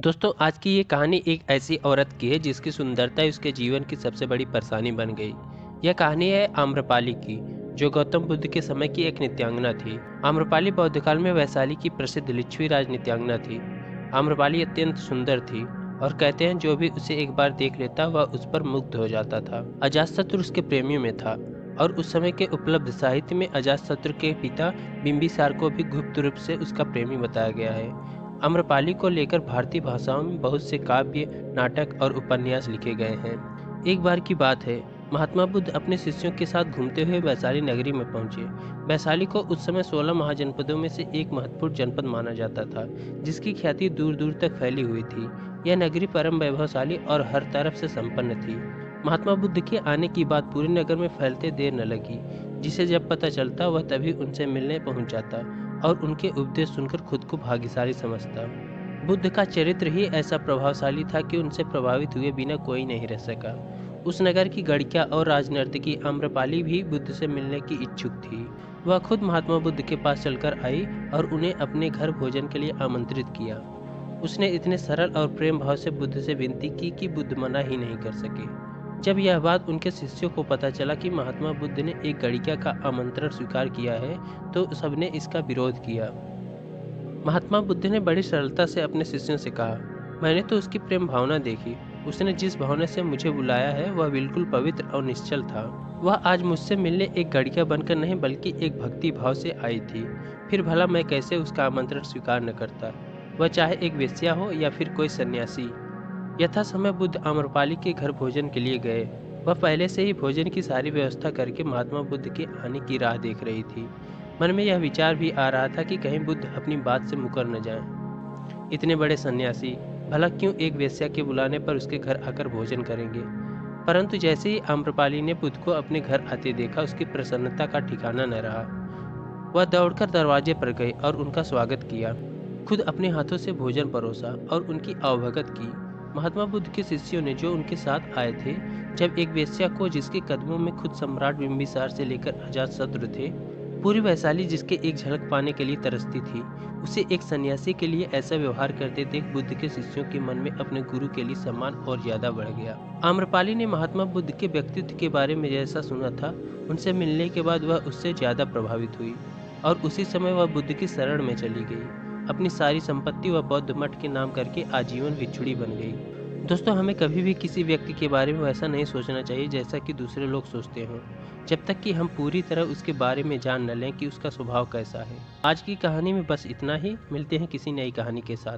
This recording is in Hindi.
दोस्तों आज की ये कहानी एक ऐसी औरत की है जिसकी सुंदरता उसके जीवन की सबसे बड़ी परेशानी बन गई। यह कहानी है आम्रपाली की, जो गौतम बुद्ध के समय की एक नृत्यांगना थी। आम्रपाली बौद्ध काल में वैशाली की प्रसिद्ध लिच्छवी राज नृत्यांगना थी। आम्रपाली अत्यंत सुंदर थी और कहते हैं जो भी उसे एक बार देख लेता वह उस पर मुग्ध हो जाता था। अजातशत्रु उसके प्रेमियों में था और उस समय के उपलब्ध साहित्य में अजातशत्रु के पिता बिंबिसार को भी गुप्त रूप से उसका प्रेमी बताया गया है। आम्रपाली को लेकर भारतीय भाषाओं में बहुत से काव्य, नाटक और उपन्यास लिखे गए हैं। एक बार की बात है, महात्मा बुद्ध अपने शिष्यों के साथ घूमते हुए वैशाली नगरी में पहुंचे। वैशाली को उस समय 16 महाजनपदों में से एक महत्वपूर्ण जनपद माना जाता था, जिसकी ख्याति दूर दूर तक फैली हुई थी। यह नगरी परम वैभवशाली और हर तरफ से संपन्न थी। महात्मा बुद्ध के आने की बात पूरे नगर में फैलते देर न लगी। जिसे जब पता चलता वह तभी उनसे मिलने पहुंच जाता और उनके उपदेश सुनकर खुद को भाग्यशाली समझता। बुद्ध का चरित्र ही ऐसा प्रभावशाली था कि उनसे प्रभावित हुए बिना कोई नहीं रह सका। उस नगर की गढ़िया और राजनर्तकी आम्रपाली भी बुद्ध से मिलने की इच्छुक थी। वह खुद महात्मा बुद्ध के पास चलकर आई और उन्हें अपने घर भोजन के लिए आमंत्रित किया। उसने इतने सरल और प्रेम भाव से बुद्ध से विनती की कि बुद्ध मना ही नहीं कर सके। जब यह बात उनके शिष्यों को पता चला कि महात्मा बुद्ध ने एक गणिका का आमंत्रण स्वीकार किया है, तो सबने इसका विरोध किया। महात्मा बुद्ध ने बड़ी सरलता से अपने शिष्यों से कहा, मैंने तो उसकी प्रेम भावना देखी। उसने जिस भावना से मुझे बुलाया है वह बिल्कुल पवित्र और निश्चल था। वह आज मुझसे मिलने एक गणिका बनकर नहीं बल्कि एक भक्ति भाव से आई थी। फिर भला मैं कैसे उसका आमंत्रण स्वीकार न करता, वह चाहे एक वेश्या हो या फिर कोई सन्यासी। यथा समय बुद्ध आम्रपाली के घर भोजन के लिए गए। वह पहले से ही भोजन की सारी व्यवस्था करके महात्मा बुद्ध के आने की राह देख रही थी। मन में यह विचार भी आ रहा था कि कहीं बुद्ध अपनी बात से मुकर न जाएं। इतने बड़े सन्यासी भला क्यों एक वेश्या के बुलाने पर उसके घर आकर भोजन करेंगे। परंतु जैसे ही आम्रपाली ने बुद्ध को अपने घर आते देखा, उसकी प्रसन्नता का ठिकाना न रहा। वह दौड़कर दरवाजे पर गई और उनका स्वागत किया। खुद अपने हाथों से भोजन परोसा और उनकी आवभगत की। महात्मा बुद्ध के शिष्यों ने जो उनके साथ आए थे, जब एक वेश्या को जिसके कदमों में खुद सम्राट बिंबिसार से लेकर अजातशत्रु थे, पूरी वैशाली जिसके एक झलक पाने के लिए तरसती थी, उसे एक सन्यासी के लिए ऐसा व्यवहार करते देख बुद्ध के शिष्यों के मन में अपने गुरु के लिए सम्मान और ज्यादा बढ़ गया। आम्रपाली ने महात्मा बुद्ध के व्यक्तित्व के बारे में जैसा सुना था, उनसे मिलने के बाद वह उससे ज्यादा प्रभावित हुई और उसी समय वह बुद्ध की शरण में चली गई। अपनी सारी संपत्ति व बौद्ध मठ के नाम करके आजीवन भिक्षुणी बन गई। दोस्तों, हमें कभी भी किसी व्यक्ति के बारे में वैसा नहीं सोचना चाहिए जैसा कि दूसरे लोग सोचते हों, जब तक कि हम पूरी तरह उसके बारे में जान न लें कि उसका स्वभाव कैसा है। आज की कहानी में बस इतना ही। मिलते हैं किसी नई कहानी के साथ।